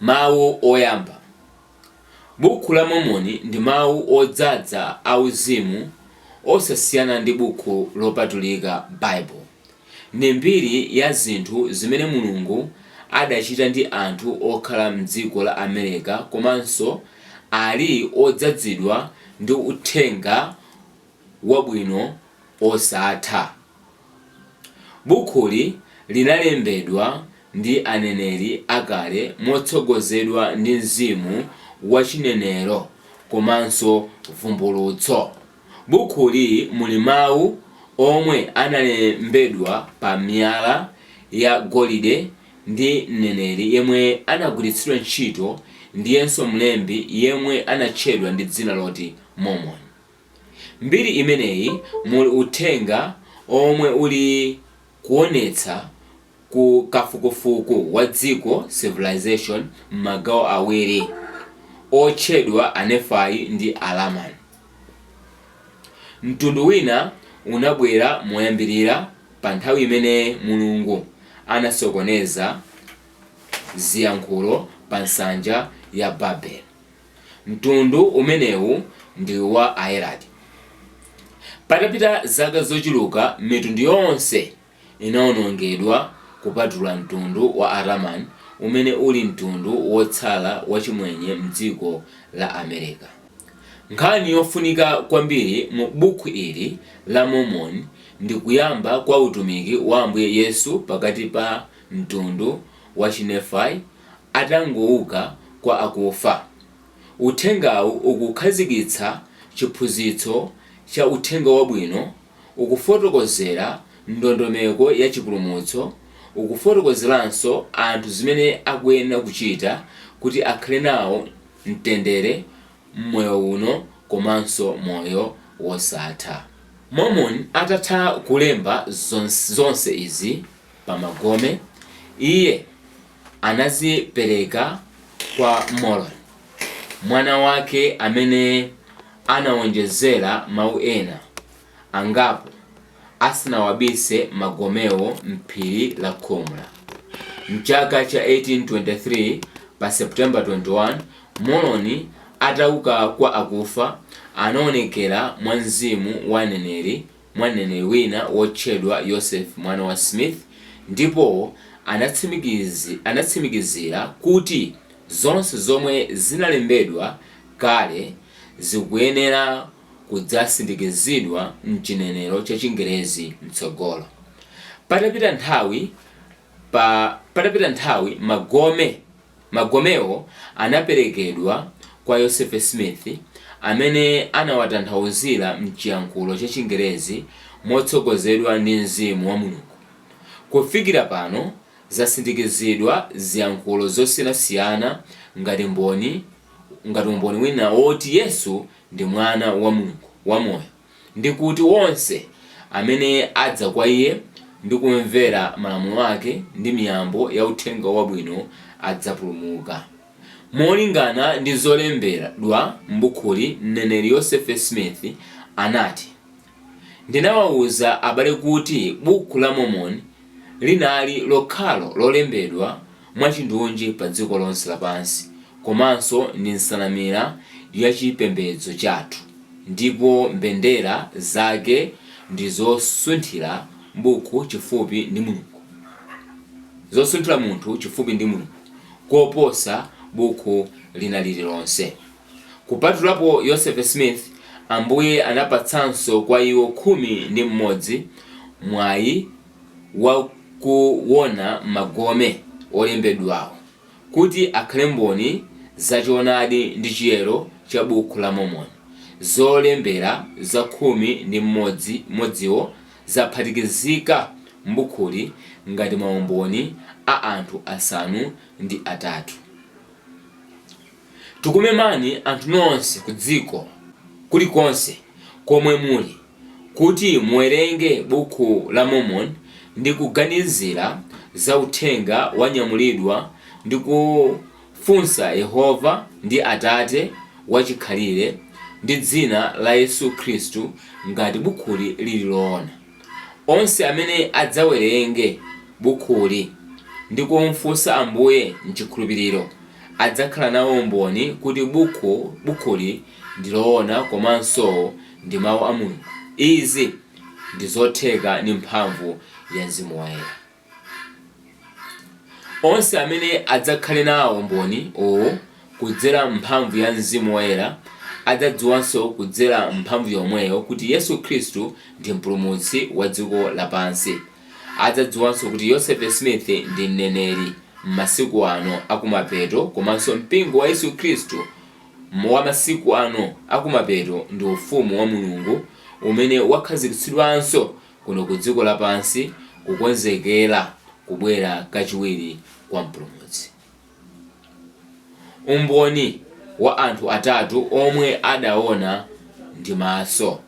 Mawu oyamba. Bukhu la Momoni ndi mawu odzadza auzimu osasiyana ndi bukhu lopatulika Baibulo. Ndi mbiri ya zinthu zimene Mulungu adachita ndi anthu okhala Mdziko la Amerika komanso ali odzadzidwa ndi uthenga wabwino osatha. Bukhuli linalembedwa ndi aneneri akale motsogozedwa ndi mzimu wachinenero komanso vumbulutso. Bukhuli muli mawu omwe analembedwa pa miyala ya golide ndi mneneri yemwe anagwiritsidwa ntchito ndiyenso mlembi yemwe anatchedwa ndi dzina loti Momoni. Mbiri imeneyi muli uthenga omwe uli kuonetsa ku kafukufuku wa dziko civilization m'magawo awiri otchedwa Anefai ndi Alamani. Mtundu wina unabwera moyambirira pa nthawi imene Mulungu anasokoneza ziyankhulo pa nsanja ya Babeli. Mtundu umenewu ndi wa Aeladi. Patapita zaka zochuluka mitundu yonse inawonongedwa kupatula mtundu wa Alamani umene uli mtundu wotsala wachimwenye Mdziko la Amerika. Nkhani yofunika kwambiri mu bukhu ili la Momoni ndi kuyamba kwa utumiki wa Ambuye Yesu pakati pa mtundu wa Chinefai atangouka kwa akufa. Uthengawu ukukhazikitsa chiphunzitso cha uthenga wabwino, ukufotokozera ndondomeko ya chipulumutso, ukufotokozeranso anthu zimene akuyenera kuchita kuti akhale nawo mtendere mmoyo uno komanso moyo wosatha. Momoni atatha kulemba zonse izi pa magome, iye anazipereka kwa Moroni, mwana wake amene anawonjezera mawu ena angapo asanawabise magomewo m'phiri la Khomla. Mchaka cha 1823 pa September 21, Moroni atauka kwa akufa anaonekera mwa mzimu wa mneneri wina wotchedwa Yoseph mwana wa Smith, ndipo anatsimikizira kuti zonse zomwe zinalembedwa kale zikuyenera kudzasindikizidwa mchinenero cha Chingerezi mtsogolo. Patapita nthawi magomewo anaperekedwa kwa Joseph Smith amene anawatanthauzira mchiyankhulo cha Chingerezi motsogozedwa ndi mzimu wa Mulungu. Kufikira pano zasindikizidwa ziyankhulo zosiyanasiyana ngati umboni wina woti Yesu ndi mwana wa Mulungu wamoyo, ndi kuti wonse amene adza kwa iye ndi kumvera malamulo ake ndi miyambo ya uthenga wabwino adzapulumuka. Molingana ndi zolembedwa m'bukhuli, mneneri Joseph Smith anati, "Ndinawawuza abale kuti bukhu la Momoni linali lokhalo lolembedwa mwachindunji pa dziko lonse lapansi, komanso ndi nsanamira ya chipembedzo chathu, ndipo mbendera zake ndi zosunthira bukhu chifupi ndi Mulungu, zosunthira munthu chifupi ndi Mulungu koposa bukhu lina lililonse." Kupatulapo Joseph Smith, Ambuye anapatsanso kwa iwo 11 mwayi wa kuona magome olembedwawo kuti akhale mboni zachoonadi ndi chiyero cha bukhu la Momoni. Zolembera za 11 zaphatikizika m'bukhuli ngati maumboni a anthu asanu ndi atatu. Tikumemani anthu nonse ku dziko kulikonse komwe muli kuti muwerenge bukhu la Momoni ndi kuganizira za uthenga wanyamulidwa ndi kufunsa Yehova ndi Atate wachikhalire ndi dzina la Yesu Khristu ngati bukhuli lililoona. Onse amene adzawerenge bukhuli ndi kumfunsa Ambuye mchikhulupiriro adzakhala nawo umboni kuti bukhuli ndi loona komanso ndi mawu a Mulungu. Izi ndi zotheka ndi mphamvu ya Mzimu Woyera. Onse amene adzakhale nawo umboni uwu kudzera mphamvu ya Mzimu Woyera adzadziwanso kudzera mphamvu yomweyo kuti Yesu Khristu ndi mpulumutsi wa dziko lapansi. Adzadziwanso kuti Joseph Smith ndi mneneri m'masiku ano akumapeto, komanso mpingo wa Yesu Khristu wa masiku ano akumapeto ndi ufumu wa Mulungu umene wakhazikitsidwanso kuno ku dziko lapansi kukonzekera kubwera kachiwiri kwa mpulumutsi. Umboni wa anthu atatu omwe adaona ndi maso.